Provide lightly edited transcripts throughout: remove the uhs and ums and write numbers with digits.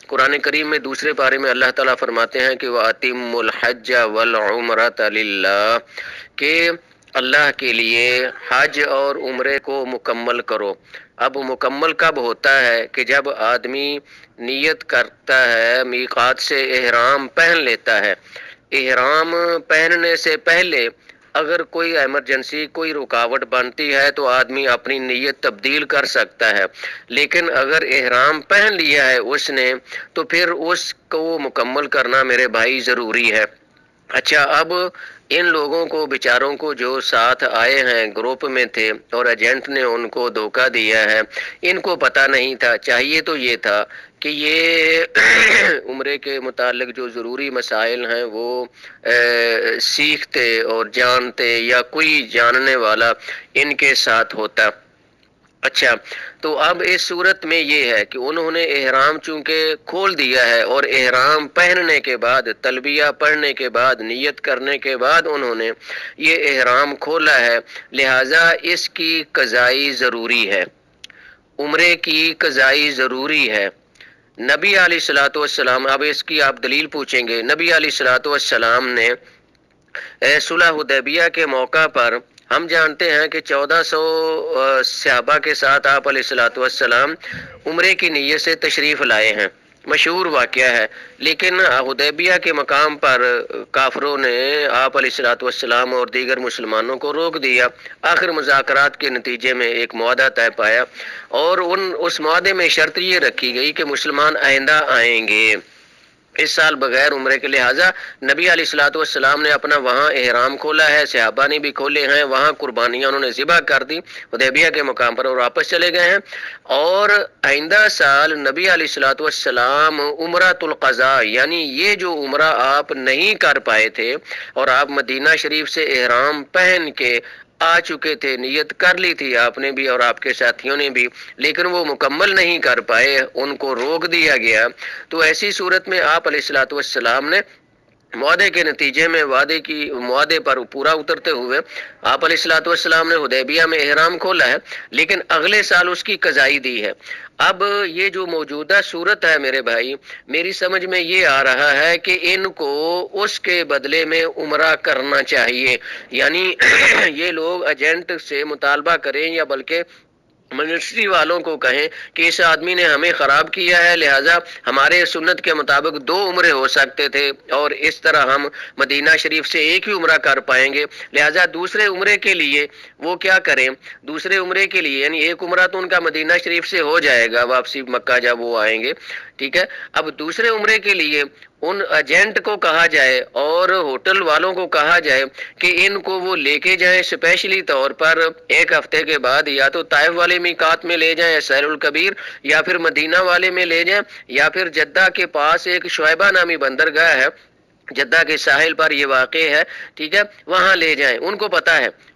कुरान करीम में दूसरे पारे में अल्लाह ताला फरमाते हैं कि वअतिमुल हज्ज वल उम्रता लिल्लाह, कि अल्लाह के लिए हज और उम्रे को मुकम्मल करो। अब मुकम्मल कब होता है कि जब आदमी नियत करता है, मीकात से इहराम पहन लेता है। इहराम पहनने से पहले अगर कोई इमरजेंसी, कोई रुकावट बनती है तो आदमी अपनी नीयत तब्दील कर सकता है, लेकिन अगर इहराम पहन लिया है उसने तो फिर उसको मुकम्मल करना मेरे भाई ज़रूरी है। अच्छा, अब इन लोगों को, बेचारों को, जो साथ आए हैं, ग्रुप में थे और एजेंट ने उनको धोखा दिया है, इनको पता नहीं था। चाहिए तो ये था कि ये उम्रे के मुतालिक जो ज़रूरी मसाइल हैं वो सीखते और जानते, या कोई जानने वाला इनके साथ होता। अच्छा, तो अब इस सूरत में ये है कि उन्होंने एहराम चूंकि खोल दिया है और एहराम पहनने के बाद, तलबिया पढ़ने के बाद, नियत करने के बाद उन्होंने ये एहराम खोला है, लिहाजा इसकी कज़ाई ज़रूरी है, उम्रे की कज़ाई ज़रूरी है। नबी अलैहिस्सलातु वस्सलाम, अब इसकी आप दलील पूछेंगे, नबी अलैहिस्सलातु वस्सलाम ने सुलह हुदैबिया के मौका पर, हम जानते हैं कि 1400 सहाबा के साथ आप अलैहिस्सलातु वस्सलाम उम्रे की नीयत से तशरीफ़ लाए हैं, मशहूर वाक़या है। लेकिन हुदैबिया के मकाम पर काफरों ने आप अलैहिस्सलातु वस्सलाम और दीगर मुसलमानों को रोक दिया। आखिर मुज़ाकरात के नतीजे में एक मुआहदा तय पाया और उस मुआहदे में शर्त ये रखी गई कि मुसलमान आइंदा आएंगे इस साल बगैर उम्रे के। लिहाजा नबी अलैहिस्सलातु वस्सलाम ने अपना वहाँ एहराम खोला है, सहाबा ने भी खोले हैं, वहाँ कुर्बानियाँ उन्होंने ज़िबा कर दी हुदैबिया के मुकाम पर और वापस चले गए हैं। और आइंदा साल नबी अलैहिस्सलातु वस्सलाम उम्रतुल क़ज़ा, यानी ये जो उम्रा आप नहीं कर पाए थे और आप मदीना शरीफ से एहराम पहन के आ चुके थे, नियत कर ली थी आपने भी और आपके साथियों ने भी, लेकिन वो मुकम्मल नहीं कर पाए, उनको रोक दिया गया। तो ऐसी सूरत में आप अलैहिस्सलातु वस्सलाम ने मुआहदे के नतीजे में मुआहदे पर पूरा उतरते हुए आप अलैहिस्सलातु वस्सलाम ने हुदैबिया में एहराम खोला है, लेकिन अगले साल उसकी कज़ाई दी है। अब ये जो मौजूदा सूरत है मेरे भाई, मेरी समझ में ये आ रहा है कि इनको उसके बदले में उम्रा करना चाहिए। यानी ये लोग एजेंट से मुतालबा करें या बल्कि मिनिस्ट्री वालों को कहें कि इस आदमी ने हमें ख़राब किया है, लिहाजा हमारे सुन्नत के मुताबिक 2 उम्रे हो सकते थे और इस तरह हम मदीना शरीफ से एक ही उम्रा कर पाएंगे। लिहाजा दूसरे उम्रे के लिए वो क्या करें, दूसरे उम्रे के लिए, यानी एक उम्रा तो उनका मदीना शरीफ से हो जाएगा वापसी मक्का जब वो आएंगे, ठीक है। अब दूसरे उम्रे के लिए उन एजेंट को कहा जाए और होटल वालों को कहा जाए कि इनको वो लेके जाएं स्पेशली तौर पर 1 हफ्ते के बाद, या तो ताइफ वाले मीकात में ले जाएं सहरुल कबीर, या फिर मदीना वाले में ले जाएं, या फिर जद्दा के पास एक शुएबा नामी बंदरगाह है, जद्दा के साहिल पर ये वाक़ है, ठीक है, वहाँ ले जाएं।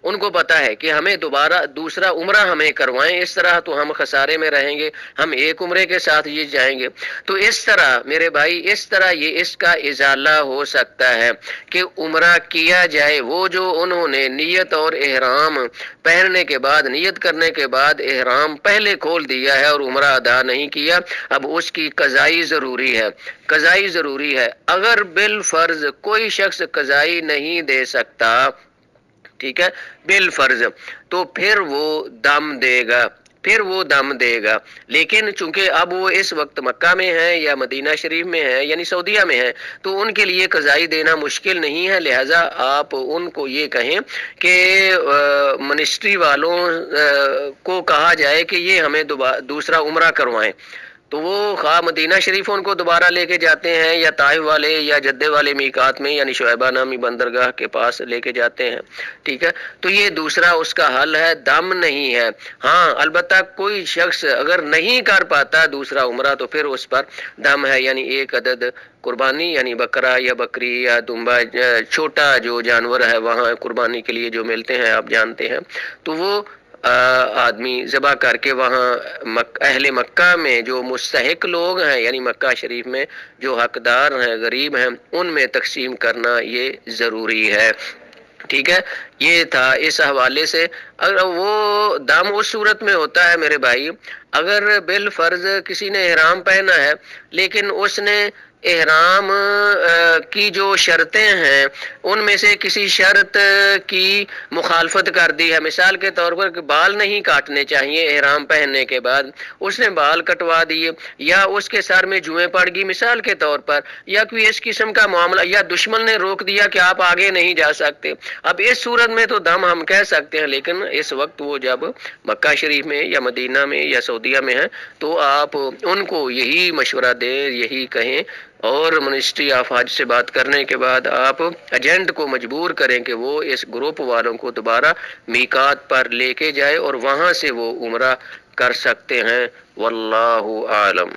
उनको पता है कि हमें दोबारा दूसरा उम्रा हमें करवाएं, इस तरह तो हम खसारे में रहेंगे, हम एक उम्रे के साथ ये जाएंगे। तो इस तरह मेरे भाई, इस तरह ये इसका इजाला हो सकता है कि उम्रा किया जाए। वो जो उन्होंने नियत और एहराम पहनने के बाद, नियत करने के बाद एहराम पहले खोल दिया है और उम्रा अदा नहीं किया, अब उसकी कज़ाई ज़रूरी है, कज़ाई ज़रूरी है। अगर बिल फर्ज कोई शख्स कज़ाई नहीं दे सकता, ठीक है, बिल फर्ज, तो फिर वो दम देगा, लेकिन चूंकि अब वो इस वक्त मक्का में है या मदीना शरीफ में है यानी सऊदीया में है, तो उनके लिए कज़ाई देना मुश्किल नहीं है। लिहाजा आप उनको ये कहें कि मिनिस्ट्री वालों को कहा जाए कि ये हमें दूसरा उम्रा करवाएं, तो वो खा मदीना शरीफ उनको दोबारा लेके जाते हैं या ताइफ वाले या जद्दे वाले मीकात में यानी शुएबा नामी बंदरगाह के पास लेके जाते हैं, ठीक है। तो ये दूसरा उसका हल है, दम नहीं है। हाँ, अलबत्ता कोई शख्स अगर नहीं कर पाता दूसरा उम्रा तो फिर उस पर दम है, यानी 1 अदद कुर्बानी, यानी बकरा या बकरी या दुम्बा, छोटा जो जानवर है वहाँ कुर्बानी के लिए जो मिलते हैं आप जानते हैं, तो वो आदमी ज़बा करके वहाँ अहले मक्का में जो मुस्तहिक लोग हैं, यानी मक्का शरीफ में जो हकदार हैं, गरीब हैं, उनमें तकसीम करना ये ज़रूरी है, ठीक है। یہ تھا اس حوالے سے۔ اگر وہ دم اس صورت میں ہوتا ہے میرے بھائی، اگر بالفرض کسی نے احرام پہنا ہے لیکن اس نے احرام کی جو شرطیں ہیں ان میں سے کسی شرط کی مخالفت کر دی ہے، مثال کے طور پر بال نہیں کاٹنے چاہیے احرام پہننے کے بعد، اس نے بال کٹوا دیے، یا اس کے سر میں جوئیں پڑ گئی مثال کے طور پر، یا کوئی اس قسم کا معاملہ، یا دشمن نے روک دیا کہ آپ آگے نہیں جا سکتے، اب اس صورت میں تو دم ہم کہہ سکتے ہیں، لیکن اس وقت وہ جب مکہ شریف میں یا مدینہ میں یا سعودیہ میں ہیں تو آپ ان کو یہی مشورہ دیں، یہی کہیں، اور منسٹری آف حج سے بات کرنے کے بعد آپ ایجنٹ کو مجبور کریں کہ وہ اس گروپ والوں کو دوبارہ میقات پر لے کے جائے اور وہاں سے وہ عمرہ کر سکتے ہیں۔ واللہ عالم۔